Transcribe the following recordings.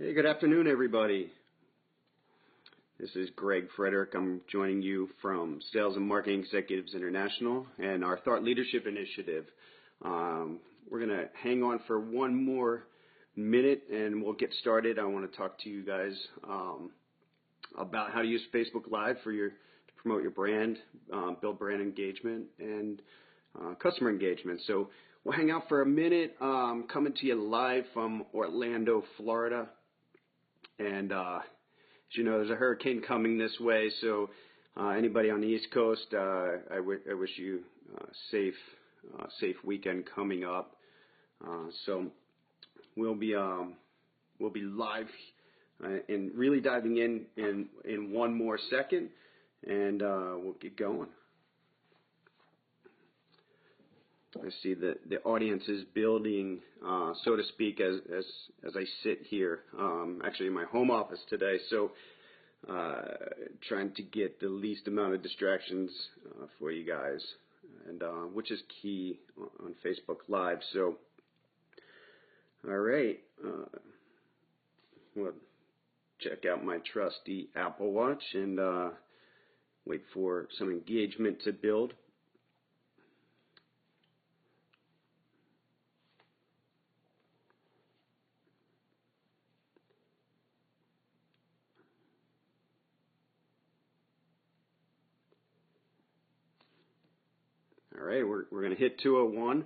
Hey, good afternoon, everybody. This is Greg Frederick. I'm joining you from Sales and Marketing Executives International and our Thought Leadership Initiative. We're going to hang on for one more minute and we'll get started. I want to talk to you guys about how to use Facebook Live to promote your brand, build brand engagement, and customer engagement. So we'll hang out for a minute. Coming to you live from Orlando, Florida. And as you know, there's a hurricane coming this way, so anybody on the East Coast, I wish you safe weekend coming up. So we'll be live and really diving in one more second, and we'll get going. I see that the audience is building, so to speak, as I sit here. Actually in my home office today, so trying to get the least amount of distractions for you guys, and which is key on Facebook Live. So, all right, we'll check out my trusty Apple Watch and wait for some engagement to build. All right, we're going to hit 201.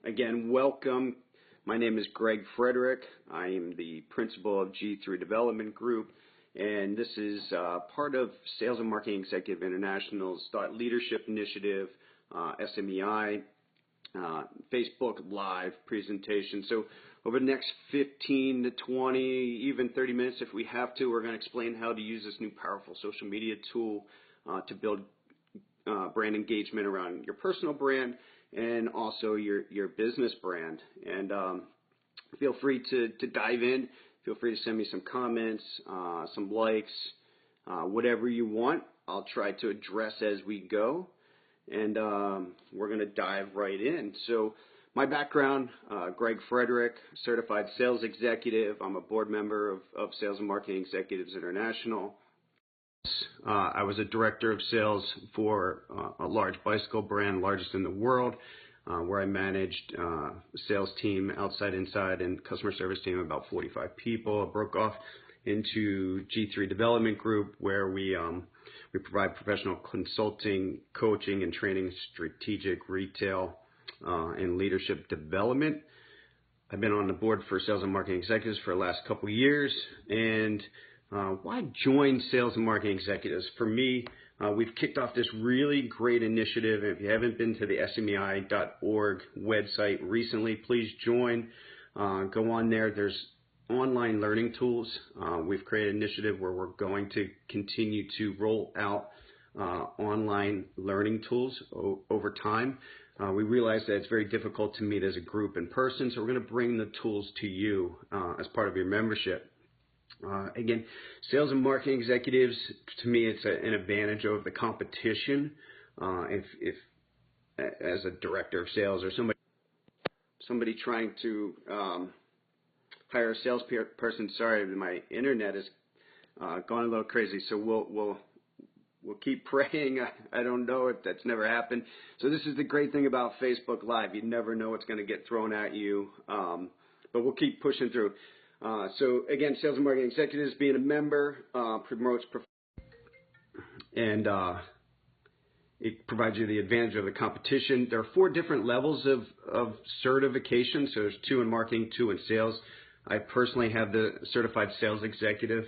Again, welcome. My name is Greg Frederick. I am the principal of G3 Development Group, and this is part of Sales and Marketing Executive International's Thought Leadership Initiative, SMEI, Facebook Live presentation. So over the next 15 to 20, even 30 minutes if we have to, we're going to explain how to use this new powerful social media tool to build brand engagement around your personal brand and also your business brand. And feel free to dive in. Feel free to send me some comments, some likes, whatever you want. I'll try to address as we go. And we're going to dive right in. So my background, Greg Frederick, certified sales executive. I'm a board member of Sales and Marketing Executives International. I was a director of sales for a large bicycle brand, largest in the world, where I managed a sales team, outside, inside, and customer service team of about 45 people. I broke off into G3 Development Group, where we provide professional consulting, coaching, and training, strategic retail, and leadership development. I've been on the board for Sales and Marketing Executives for the last couple of years, and why join Sales and Marketing Executives? For me, we've kicked off this really great initiative. If you haven't been to the SMEI.org website recently, please join. Go on there. There's online learning tools. We've created an initiative where we're going to continue to roll out online learning tools over time. We realize that it's very difficult to meet as a group in person, so we're going to bring the tools to you as part of your membership. Again, sales and marketing executives, to me, it's an advantage over the competition. If as a director of sales or somebody trying to hire a salesperson, sorry, my internet has gone a little crazy, so we'll keep praying. I don't know if that's never happened. So this is the great thing about Facebook Live. You never know what's going to get thrown at you, but we'll keep pushing through. So again, Sales and Marketing Executives, being a member, promotes and it provides you the advantage of the competition. There are 4 different levels of certification. So there's 2 in marketing, 2 in sales. I personally have the certified sales executive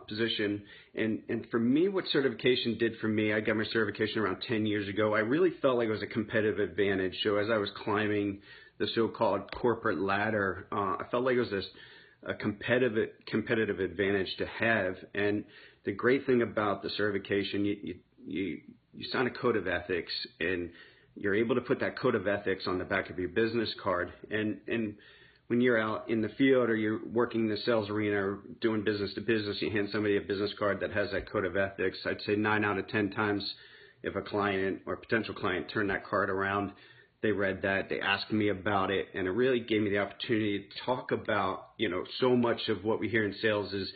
position. And for me, what certification did for me, I got my certification around 10 years ago. I really felt like it was a competitive advantage. So as I was climbing the so-called corporate ladder, I felt like it was a competitive advantage to have. And the great thing about the certification, you sign a code of ethics, and you're able to put that code of ethics on the back of your business card. And when you're out in the field or you're working in the sales arena or doing business to business, you hand somebody a business card that has that code of ethics. I'd say 9 out of 10 times, if a client or potential client turned that card around they read that, they asked me about it, and it really gave me the opportunity to talk about, so much of what we hear in sales is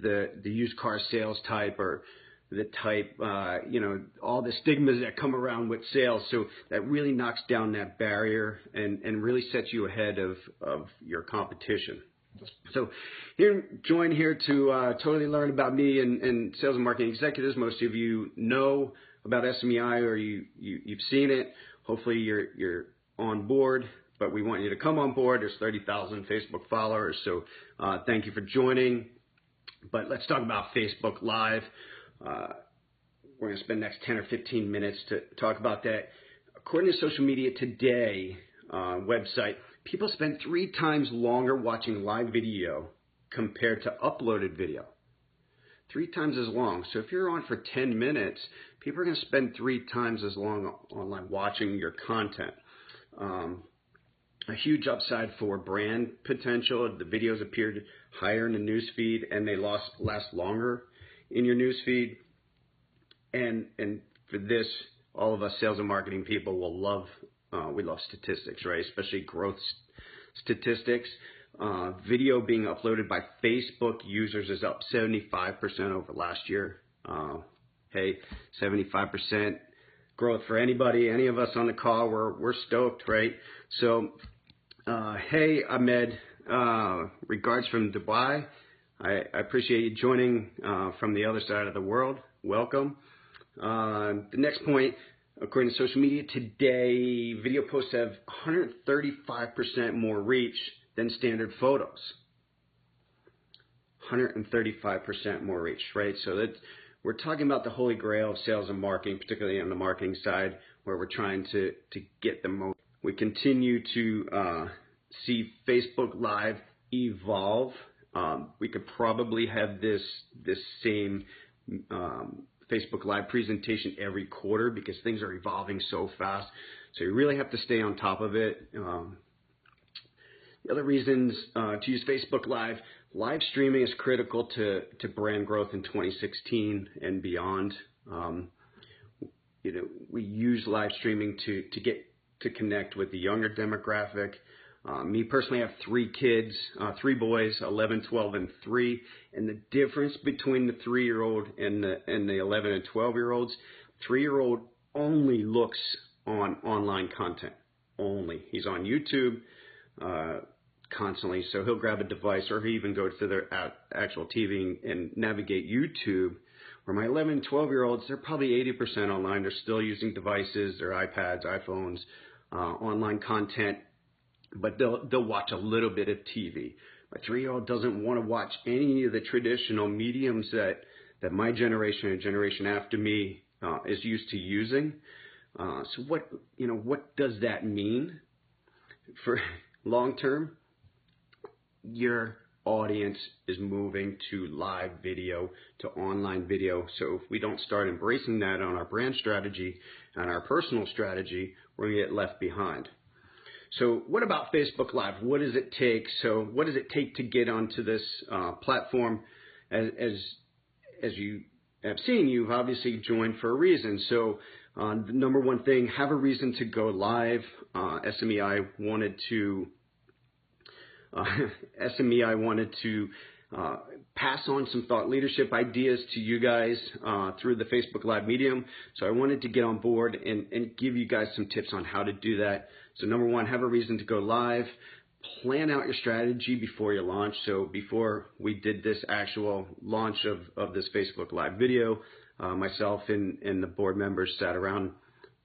the used car sales type, or the type, all the stigmas that come around with sales. So that really knocks down that barrier and really sets you ahead of your competition. So join here to totally learn about me and sales and marketing executives. Most of you know about SMEI, or you've seen it. Hopefully you're on board, but we want you to come on board. There's 30,000 Facebook followers, so thank you for joining. But let's talk about Facebook Live. We're going to spend the next 10 or 15 minutes to talk about that. According to Social Media Today website, people spend 3 times longer watching live video compared to uploaded video. 3 times as long. So if you're on for 10 minutes, people are going to spend 3 times as long online watching your content. A huge upside for brand potential. The videos appeared higher in the newsfeed, and they last longer in your newsfeed. And for this, all of us sales and marketing people will love. We love statistics, right? Especially growth statistics. Video being uploaded by Facebook users is up 75% over last year. Hey, 75% growth for anybody, any of us on the call, we're stoked, right? So, hey, Ahmed, regards from Dubai. I appreciate you joining from the other side of the world. Welcome. The next point, according to Social Media Today, video posts have 135% more reach than standard photos. 135% more reach, right? So we're talking about the holy grail of sales and marketing, particularly on the marketing side, where we're trying to get the most. We continue to see Facebook Live evolve. We could probably have this same Facebook Live presentation every quarter, because things are evolving so fast. So you really have to stay on top of it. The other reasons to use Facebook live streaming is critical to brand growth in 2016 and beyond. We use live streaming to connect with the younger demographic. Me personally, I have 3 kids, 3 boys, 11, 12, and 3. And the difference between the 3-year-old and the 11 and 12-year-olds, 3-year-old only looks on online content. Only. He's on YouTube constantly, so he'll grab a device, or he'll even go to their actual TV and navigate YouTube. Where my 11 and 12-year-olds, they're probably 80% online. They're still using devices, their iPads, iPhones, online content, but they'll watch a little bit of TV. My 3-year-old doesn't want to watch any of the traditional mediums that my generation and generation after me is used to using. So what does that mean for long term? Your audience is moving to live video, to online video. So if we don't start embracing that on our brand strategy and our personal strategy, we're going to get left behind. So what about Facebook Live? What does it take? So what does it take to get onto this platform? As you have seen, you've obviously joined for a reason. So the number one thing, have a reason to go live. SMEI wanted to pass on some thought leadership ideas to you guys through the Facebook Live medium. So I wanted to get on board and give you guys some tips on how to do that. So number one, have a reason to go live. Plan out your strategy before you launch. So before we did this actual launch of this Facebook Live video, myself and the board members sat around.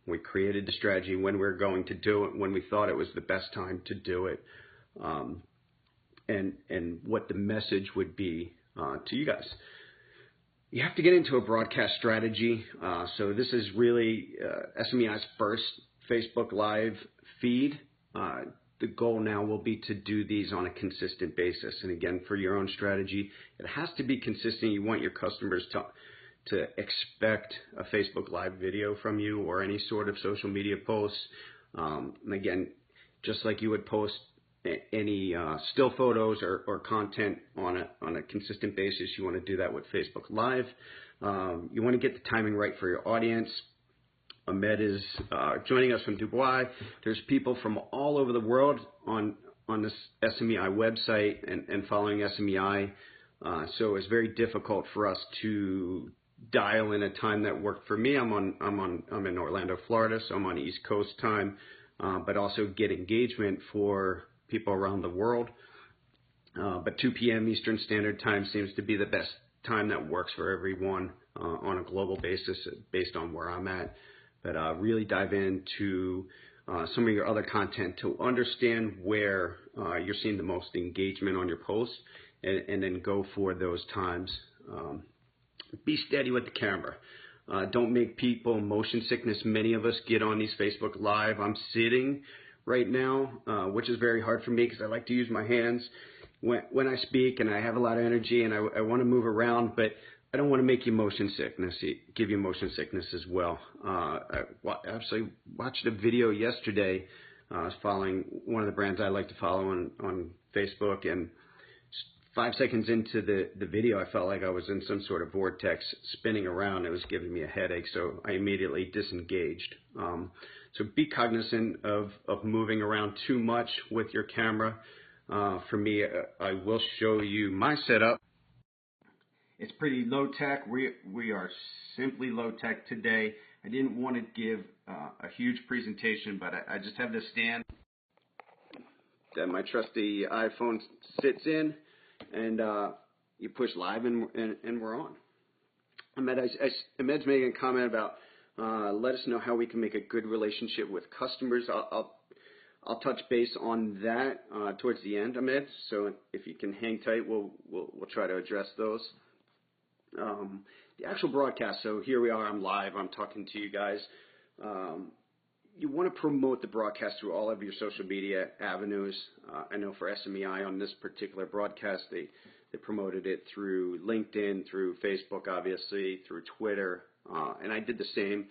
We created the strategy, when we were going to do it, when we thought it was the best time to do it, and what the message would be to you guys. You have to get into a broadcast strategy. So this is really SMEI's first Facebook Live feed. The goal now will be to do these on a consistent basis. And again, for your own strategy, it has to be consistent. You want your customers to expect a Facebook Live video from you, or any sort of social media posts. And again, just like you would post any still photos or content on a consistent basis, you want to do that with Facebook Live. You want to get the timing right for your audience. Ahmed is joining us from Dubai. There's people from all over the world on this SMEI website and following SMEI. So it's very difficult for us to dial in a time that worked for me. I'm in Orlando, Florida, so I'm on East Coast time, but also get engagement for people around the world. But 2 p.m. Eastern Standard Time seems to be the best time that works for everyone on a global basis based on where I'm at. But really dive into some of your other content to understand where you're seeing the most engagement on your posts, and then go for those times. Be steady with the camera. Don't make people motion sickness. Many of us get on these Facebook Live. I'm sitting right now, which is very hard for me because I like to use my hands when I speak, and I have a lot of energy, and I want to move around, but I don't want to make you motion sickness, give you motion sickness as well. I actually watched a video yesterday. I was following one of the brands I like to follow on Facebook, and 5 seconds into the video, I felt like I was in some sort of vortex spinning around. It was giving me a headache, so I immediately disengaged. So be cognizant of moving around too much with your camera. For me, I will show you my setup. It's pretty low tech. We are simply low tech today. I didn't want to give a huge presentation, but I just have this stand that my trusty iPhone sits in, and you push live, and we're on. Ahmed's making a comment about let us know how we can make a good relationship with customers. I'll touch base on that towards the end, Ahmed. So if you can hang tight, we'll try to address those. The actual broadcast. So here we are. I'm live. I'm talking to you guys. You want to promote the broadcast through all of your social media avenues. I know for SMEI on this particular broadcast, they promoted it through LinkedIn, through Facebook, obviously, through Twitter, and I did the same.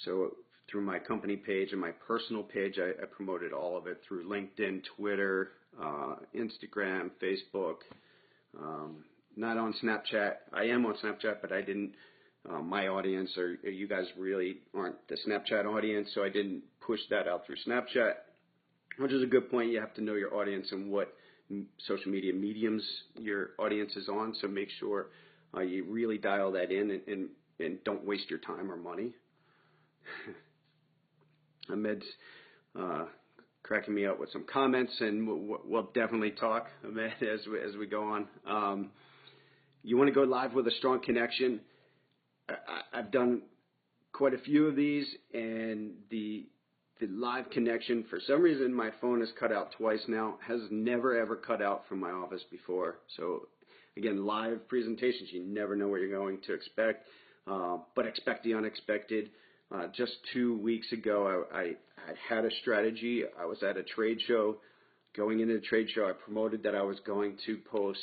So through my company page and my personal page, I promoted all of it through LinkedIn, Twitter, Instagram, Facebook. Not on Snapchat. I am on Snapchat, but I didn't. My audience, or you guys really aren't the Snapchat audience, so I didn't push that out through Snapchat, which is a good point. You have to know your audience and what social media mediums your audience is on, so make sure you really dial that in and don't waste your time or money. Ahmed's cracking me up with some comments, and we'll definitely talk, Ahmed, as we go on. You want to go live with a strong connection. I've done quite a few of these, and the live connection, for some reason my phone is cut out twice now, has never ever cut out from my office before. So again, live presentations, you never know what you're going to expect, but expect the unexpected. Just 2 weeks ago, I had a strategy. I was at a trade show. Going into the trade show, I promoted that I was going to post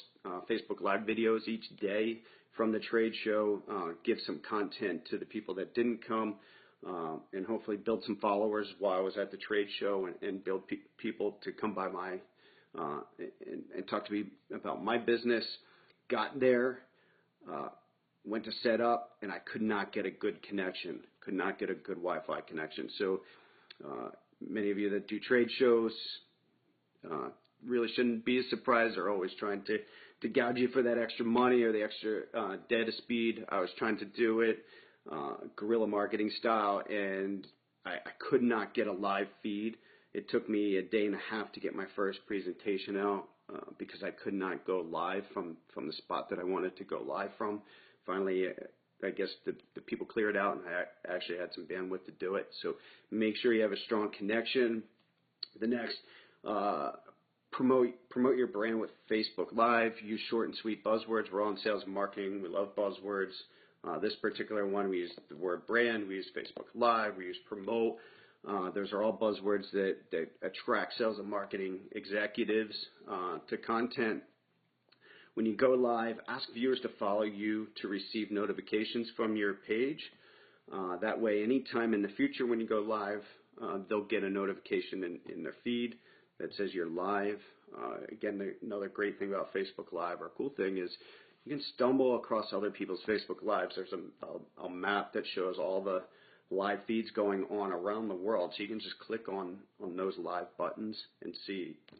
Facebook Live videos each day from the trade show, give some content to the people that didn't come, and hopefully build some followers while I was at the trade show, and build people to come by and talk to me about my business. Got there, went to set up, and I could not get a good connection, could not get a good Wi-Fi connection. So many of you that do trade shows really shouldn't be surprised. They're always trying to gouge you for that extra money or the extra data speed. I was trying to do it guerrilla marketing style, and I could not get a live feed. It took me a day and a half to get my first presentation out because I could not go live from the spot that I wanted to go live from. Finally, I guess the people cleared out, and I actually had some bandwidth to do it. So make sure you have a strong connection. The next, promote your brand with Facebook Live. Use short and sweet buzzwords. We're all in sales and marketing. We love buzzwords. This particular one, we use the word brand. We use Facebook Live. We use promote. Those are all buzzwords that attract sales and marketing executives to content. When you go live, ask viewers to follow you to receive notifications from your page. That way, anytime in the future when you go live, they'll get a notification in their feed that says you're live. Again, another great thing about Facebook Live, or cool thing, is you can stumble across other people's Facebook Lives. There's a map that shows all the live feeds going on around the world, so you can just click on those live buttons and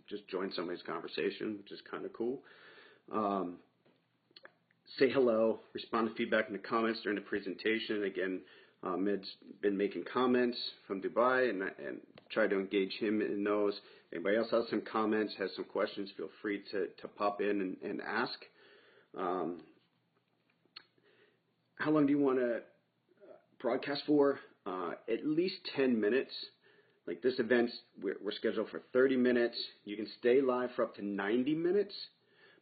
just join somebody's conversation, which is kind of cool. Say hello, respond to feedback in the comments during the presentation. Again, Mid's been making comments from Dubai, and try to engage him in those. Anybody else has some comments, has some questions, feel free to pop in and ask. How long do you want to broadcast for? At least 10 minutes. Like this event, we're scheduled for 30 minutes. You can stay live for up to 90 minutes.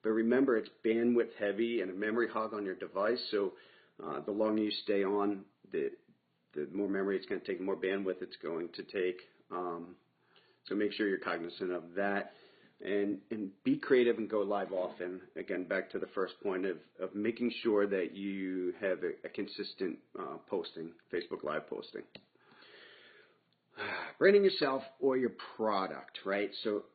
But remember, it's bandwidth heavy and a memory hog on your device. So the longer you stay on, the more memory it's going to take, the more bandwidth it's going to take. So make sure you're cognizant of that. And be creative and go live often. Again, back to the first point of making sure that you have a consistent posting, Facebook Live posting. Branding yourself or your product, right? So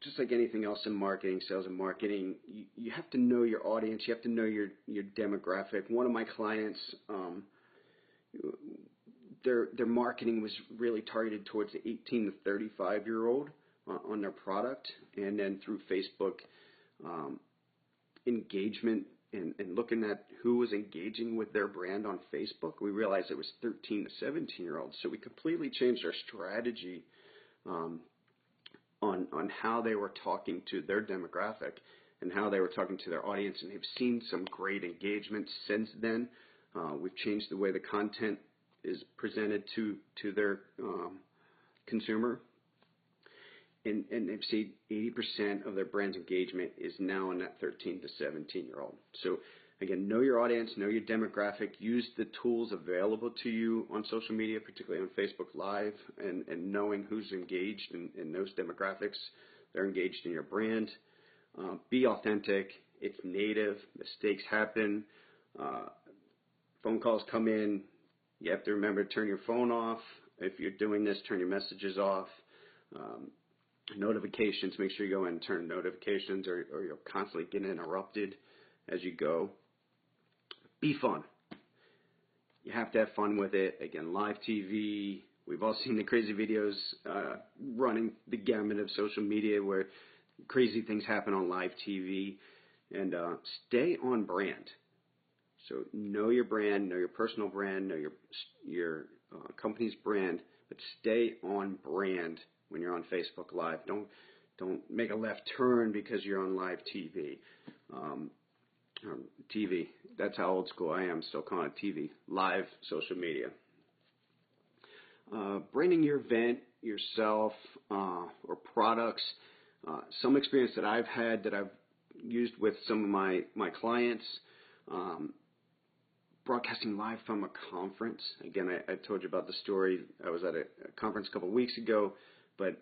just like anything else in marketing, sales and marketing, you have to know your audience. You have to know your demographic. One of my clients, their marketing was really targeted towards the 18 to 35-year-old on their product, and then through Facebook engagement and looking at who was engaging with their brand on Facebook, we realized it was 13 to 17-year-olds. So we completely changed our strategy on how they were talking to their demographic and how they were talking to their audience, and they've seen some great engagement since then. We've changed the way the content is presented to their consumer, and they've seen 80% of their brand's engagement is now in that 13 to 17-year-old. So again, know your audience, know your demographic, use the tools available to you on social media, particularly on Facebook Live, and knowing who's engaged in those demographics. They're engaged in your brand. Be authentic. It's native. Mistakes happen. Phone calls come in. You have to remember to turn your phone off. If you're doing this, turn your messages off. Notifications, make sure you go and turn notifications, or you'll constantly get interrupted as you go. Be fun. You have to have fun with it. Again, live TV. We've all seen the crazy videos running the gamut of social media where crazy things happen on live TV. And stay on brand. So know your brand, know your personal brand, know your company's brand, but stay on brand when you're on Facebook Live. Don't make a left turn because you're on live TV. TV, that's how old school I am, still calling it TV. Live social media. Branding your event, yourself, or products. Some experience that I've had that I've used with some of my clients. Broadcasting live from a conference. Again, I told you about the story. I was at a conference a couple of weeks ago, but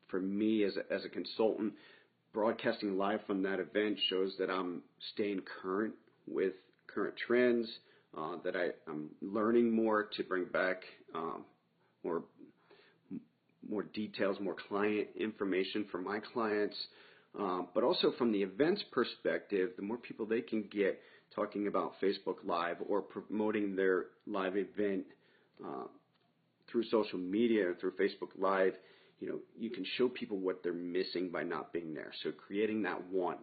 for me as a consultant, broadcasting live from that event shows that I'm staying current with current trends, that I'm learning more to bring back more details, more client information for my clients, but also from the events perspective, the more people they can get talking about Facebook Live or promoting their live event through social media or through Facebook Live, you can show people what they're missing by not being there. So creating that want,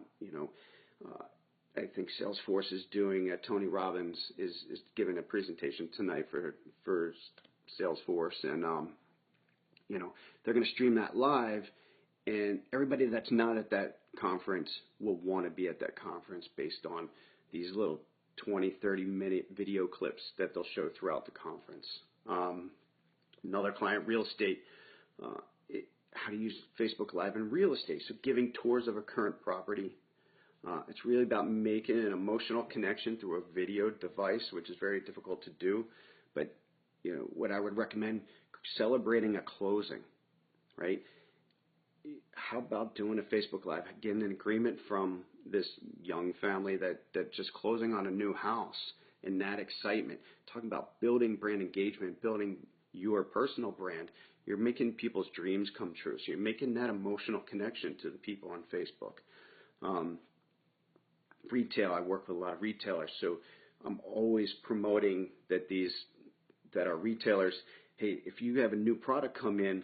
I think Salesforce is doing, Tony Robbins is giving a presentation tonight for Salesforce, and they're going to stream that live, and everybody that's not at that conference will want to be at that conference based on these little 20, 30-minute video clips that they'll show throughout the conference. Another client, real estate, how to use Facebook Live in real estate. So giving tours of a current property. It's really about making an emotional connection through a video device, which is very difficult to do. But, what I would recommend, celebrating a closing, right? How about doing a Facebook Live? Getting an agreement from this young family that just closing on a new house, and that excitement. Talking about building brand engagement, building your personal brand. You're making people's dreams come true. So you're making that emotional connection to the people on Facebook. Retail, I work with a lot of retailers, so I'm always promoting that these that are retailers, hey, if you have a new product come in,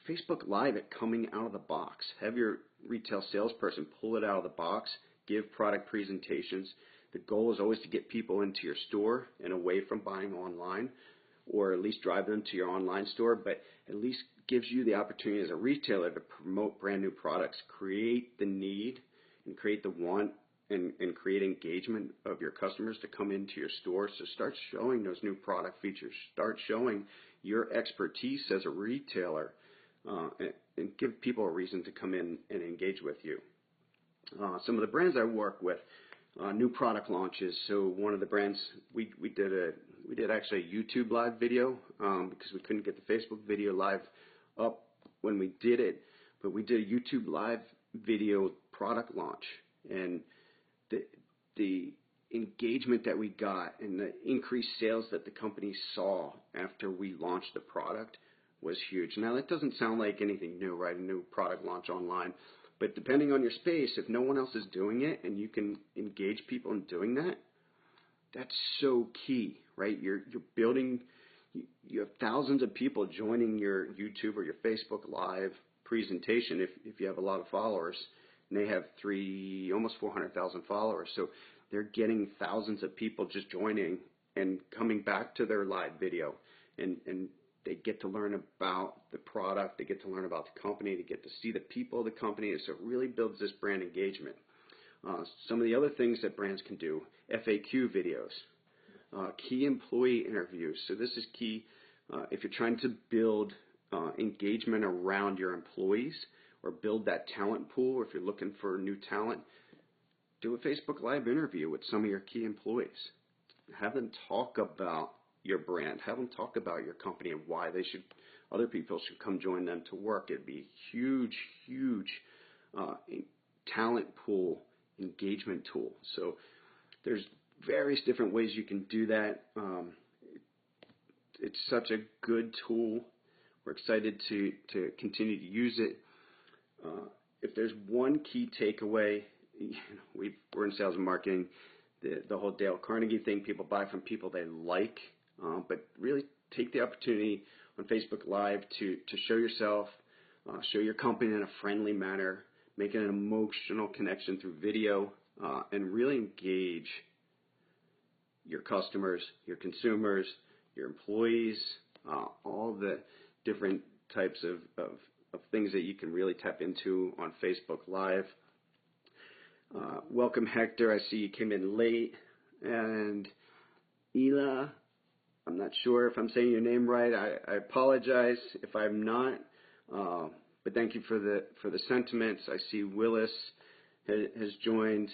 Facebook Live it coming out of the box. Have your retail salesperson pull it out of the box, give product presentations. The goal is always to get people into your store and away from buying online, or at least drive them to your online store, but at least gives you the opportunity as a retailer to promote brand new products, create the need and create the want, and create engagement of your customers to come into your store. So start showing those new product features. Start showing your expertise as a retailer, and give people a reason to come in and engage with you. Some of the brands I work with, new product launches. So one of the brands, we did actually a YouTube live video because we couldn't get the Facebook video live up when we did it, but we did a YouTube live video product launch, and the engagement that we got and the increased sales that the company saw after we launched the product was huge. Now that doesn't sound like anything new, right? A new product launch online. But depending on your space, if no one else is doing it and you can engage people in doing that, that's so key, right? You're building, you have thousands of people joining your YouTube or your Facebook Live presentation if you have a lot of followers, and they have almost 400,000 followers. So they're getting thousands of people just joining and coming back to their live video, and they get to learn about the product, they get to learn about the company, they get to see the people of the company, so it really builds this brand engagement. Some of the other things that brands can do, FAQ videos, key employee interviews. So this is key if you're trying to build engagement around your employees or build that talent pool, or if you're looking for new talent, do a Facebook Live interview with some of your key employees. Have them talk about your brand. Have them talk about your company and why other people should come join them to work. It'd be a huge, huge talent pool, engagement tool. So there's various different ways you can do that. It's such a good tool. We're excited to continue to use it. If there's one key takeaway, we're in sales and marketing, the whole Dale Carnegie thing, people buy from people they like, but really take the opportunity on Facebook Live to show yourself, show your company in a friendly manner, make an emotional connection through video, and really engage your customers, your consumers, your employees, all the different types of things that you can really tap into on Facebook Live. Welcome, Hector. I see you came in late. And Ela, I'm not sure if I'm saying your name right. I apologize if I'm not. But thank you for the sentiments. I see Willis has joined,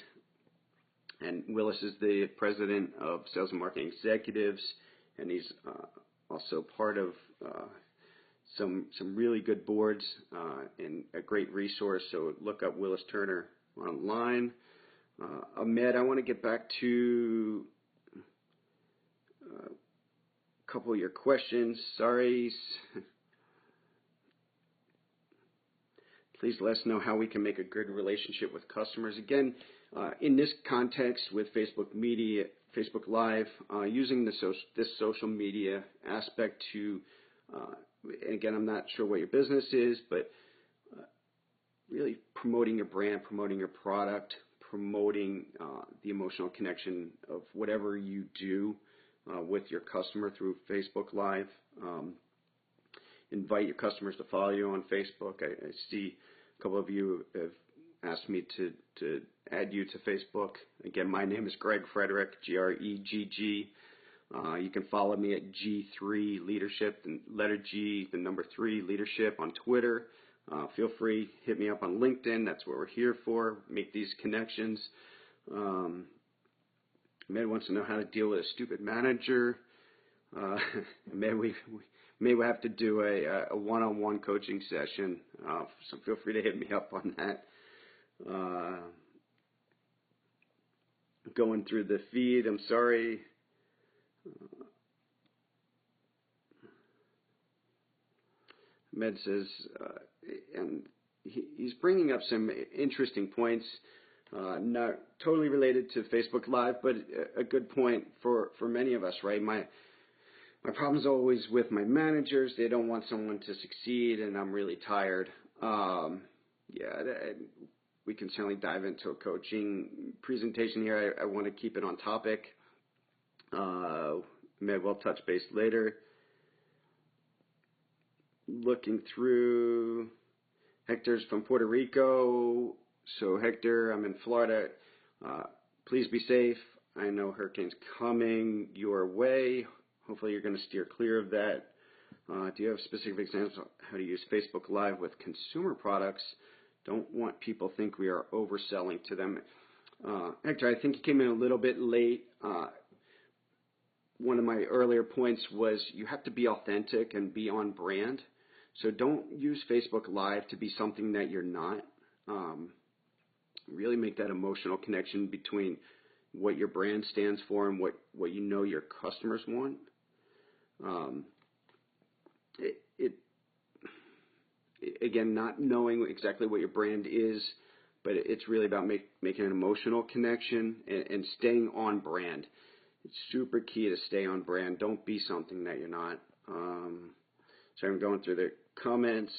and Willis is the president of Sales and Marketing Executives, and he's also part of some really good boards and a great resource. So look up Willis Turner online. Ahmed, I want to get back to a couple of your questions. Sorry. Please let us know how we can make a good relationship with customers. Again, in this context with Facebook Media, Facebook Live, using this social media aspect to, and again, I'm not sure what your business is, but really promoting your brand, promoting your product, promoting the emotional connection of whatever you do with your customer through Facebook Live. Invite your customers to follow you on Facebook. I see a couple of you have asked me to add you to Facebook. Again, my name is Greg Frederick, G-R-E-G-G. You can follow me at G3 Leadership, the letter G, the number 3 Leadership on Twitter. Feel free, hit me up on LinkedIn. That's what we're here for, make these connections. Med wants to know how to deal with a stupid manager. We have to do a one-on-one coaching session, so feel free to hit me up on that. Going through the feed, I'm sorry. Med says, and he's bringing up some interesting points, not totally related to Facebook Live, but a good point for many of us, right? My My problem's always with my managers. They don't want someone to succeed, and I'm really tired. We can certainly dive into a coaching presentation here. I want to keep it on topic. Maybe we'll touch base later. Looking through, Hector's from Puerto Rico. So Hector, I'm in Florida. Please be safe. I know hurricane's coming your way. Hopefully you're going to steer clear of that. Do you have specific examples of how to use Facebook Live with consumer products? Don't want people to think we are overselling to them. Hector, I think you came in a little bit late. One of my earlier points was you have to be authentic and be on brand. So don't use Facebook Live to be something that you're not. Really make that emotional connection between what your brand stands for and what you know your customers want. Again, not knowing exactly what your brand is, but it's really about making an emotional connection and staying on brand. It's super key to stay on brand. Don't be something that you're not. So I'm going through the comments.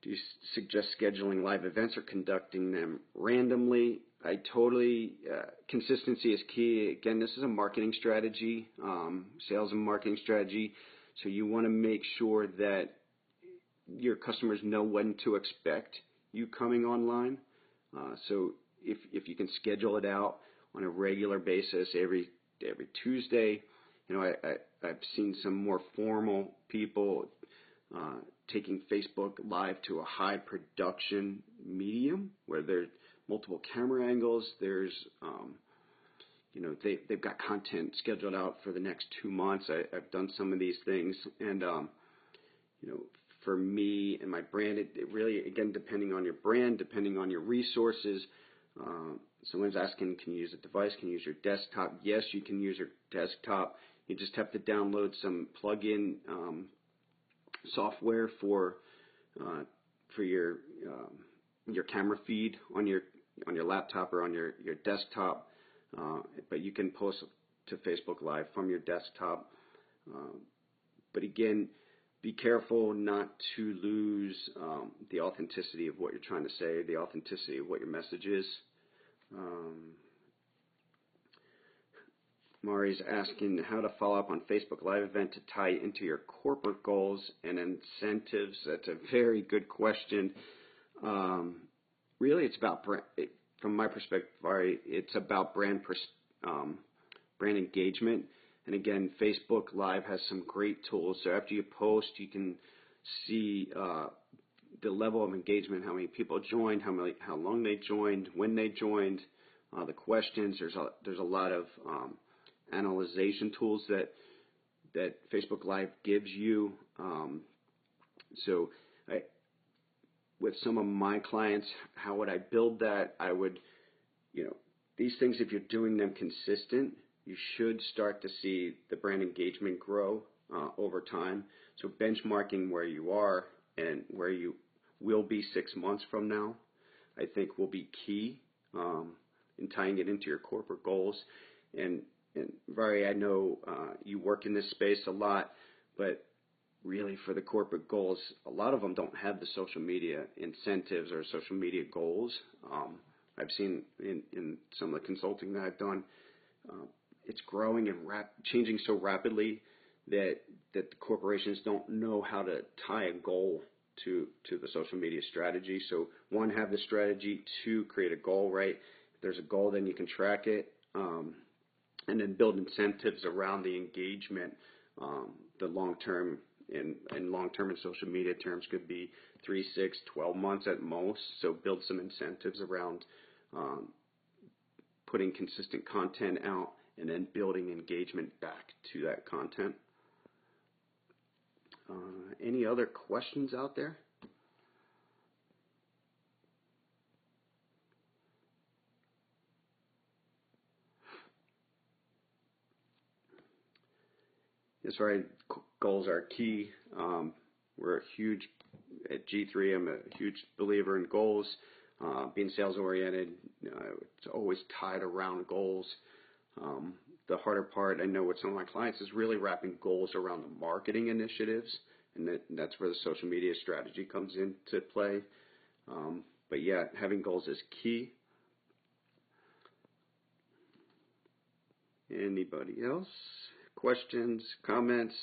Do you suggest scheduling live events or conducting them randomly? I totally, consistency is key. Again, this is a marketing strategy, sales and marketing strategy. So you want to make sure that your customers know when to expect you coming online. So if you can schedule it out on a regular basis every Tuesday, I've seen some more formal people taking Facebook Live to a high production medium where there's multiple camera angles. There's, they've got content scheduled out for the next 2 months. I've done some of these things, and for me and my brand, it really, again, depending on your brand, depending on your resources. Someone's asking, can you use a device? Can you use your desktop? Yes, you can use your desktop. You just have to download some plug-in software for your camera feed on your laptop or on your desktop. But you can post to Facebook Live from your desktop. But again, be careful not to lose the authenticity of what you're trying to say, the authenticity of what your message is. Mari's asking how to follow up on Facebook Live event to tie into your corporate goals and incentives. That's a very good question. Really, it's about from my perspective, Mari, it's about brand engagement. And again, Facebook Live has some great tools. So after you post, you can see the level of engagement, how many people joined, how long they joined, when they joined, the questions. There's a lot of analyzation tools that Facebook Live gives you. With some of my clients, how would I build that? I would, these things, if you're doing them consistent, you should start to see the brand engagement grow over time. So benchmarking where you are and where you will be 6 months from now, I think will be key in tying it into your corporate goals. And Vari, I know you work in this space a lot, but really for the corporate goals, a lot of them don't have the social media incentives or social media goals. I've seen in some of the consulting that I've done, it's growing and changing so rapidly that the corporations don't know how to tie a goal to the social media strategy. So one, have the strategy. Two, create a goal, right? If there's a goal, then you can track it. And then build incentives around the engagement. The long-term and long-term in social media terms could be 3, 6, 12 months at most. So build some incentives around putting consistent content out and then building engagement back to that content. Any other questions out there? That's right. Goals are key. We're at G3, I'm a huge believer in goals. Being sales oriented, it's always tied around goals. The harder part, I know with some of my clients, is really wrapping goals around the marketing initiatives, and that's where the social media strategy comes into play. But yeah, having goals is key. Anybody else? Questions, comments?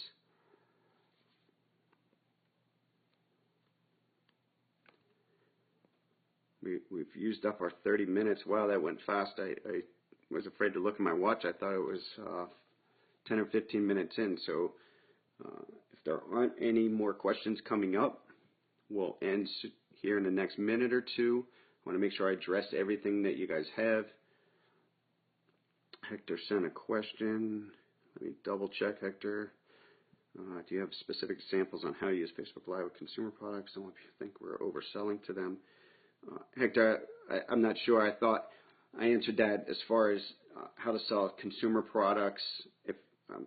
We've used up our 30 minutes. Wow, that went fast. I was afraid to look at my watch. I thought it was 10 or 15 minutes in. So if there aren't any more questions coming up, we'll end here in the next minute or two. I want to make sure I address everything that you guys have. Hector sent a question. Let me double check, Hector. Do you have specific examples on how you use Facebook Live with consumer products? Some of you think we're overselling to them. Hector, I'm not sure. I thought I answered that as far as how to sell consumer products. If I'm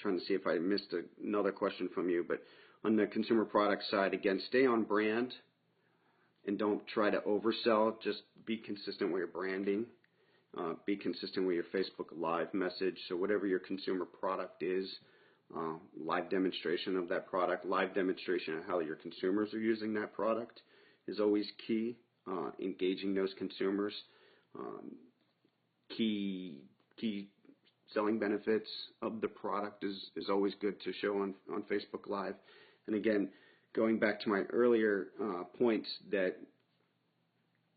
trying to see if I missed another question from you, but on the consumer product side, again, stay on brand and don't try to oversell. Just be consistent with your branding. Be consistent with your Facebook Live message. So whatever your consumer product is, live demonstration of that product, live demonstration of how your consumers are using that product is always key. Engaging those consumers. Key selling benefits of the product is always good to show on Facebook Live. And again, going back to my earlier points that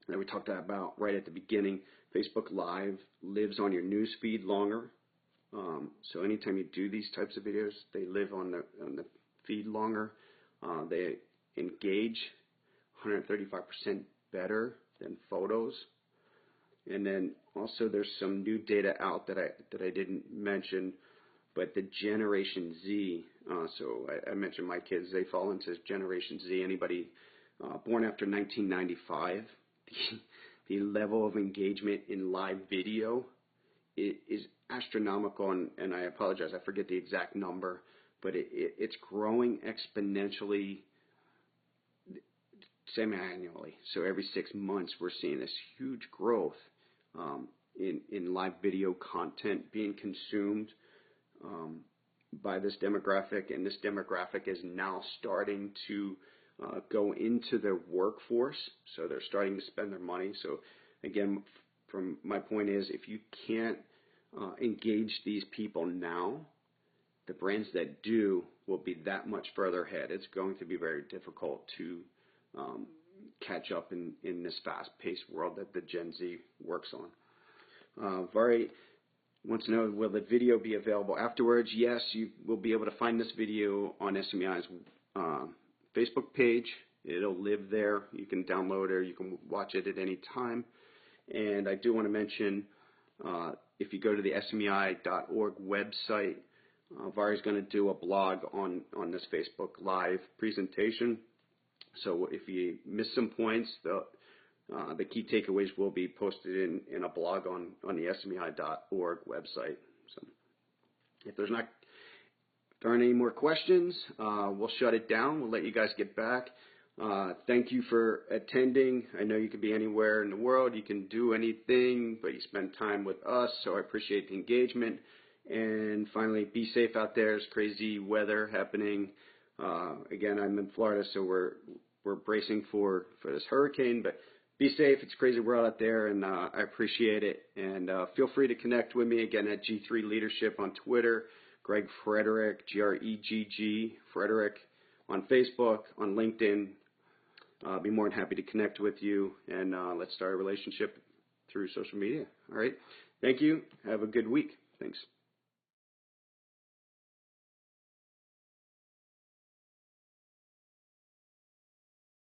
we talked about right at the beginning, Facebook Live lives on your news feed longer. So anytime you do these types of videos, they live on the feed longer. They engage 135% better than photos. And then also there's some new data out that I didn't mention, but the Generation Z. So I mentioned my kids; they fall into Generation Z. Anybody born after 1995. The level of engagement in live video is astronomical, and I apologize, I forget the exact number, but it's growing exponentially semi-annually. So every 6 months we're seeing this huge growth in live video content being consumed by this demographic, and this demographic is now starting to go into their workforce, so they're starting to spend their money. So again, from my point is, if you can't engage these people now, the brands that do will be that much further ahead. It's going to be very difficult to catch up in this fast-paced world that the Gen Z works on. Vari wants to know, will the video be available afterwards? Yes, you will be able to find this video on SMEI's Facebook page. It'll live there. You can download it or you can watch it at any time. And I do want to mention, if you go to the SMEI.org website, Vari's going to do a blog on this Facebook Live presentation. So if you miss some points, the key takeaways will be posted in a blog on the SMEI.org website. So if there aren't any more questions, we'll shut it down. We'll let you guys get back. Thank you for attending. I know you could be anywhere in the world. You can do anything, but you spend time with us, so I appreciate the engagement. And finally, be safe out there. There's crazy weather happening. Again, I'm in Florida, so we're bracing for this hurricane, but be safe. It's a crazy world out there, and I appreciate it. And feel free to connect with me again at G3 Leadership on Twitter, Greg Frederick, Gregg, Frederick on Facebook, on LinkedIn. I'll be more than happy to connect with you, and let's start a relationship through social media. All right. Thank you. Have a good week. Thanks.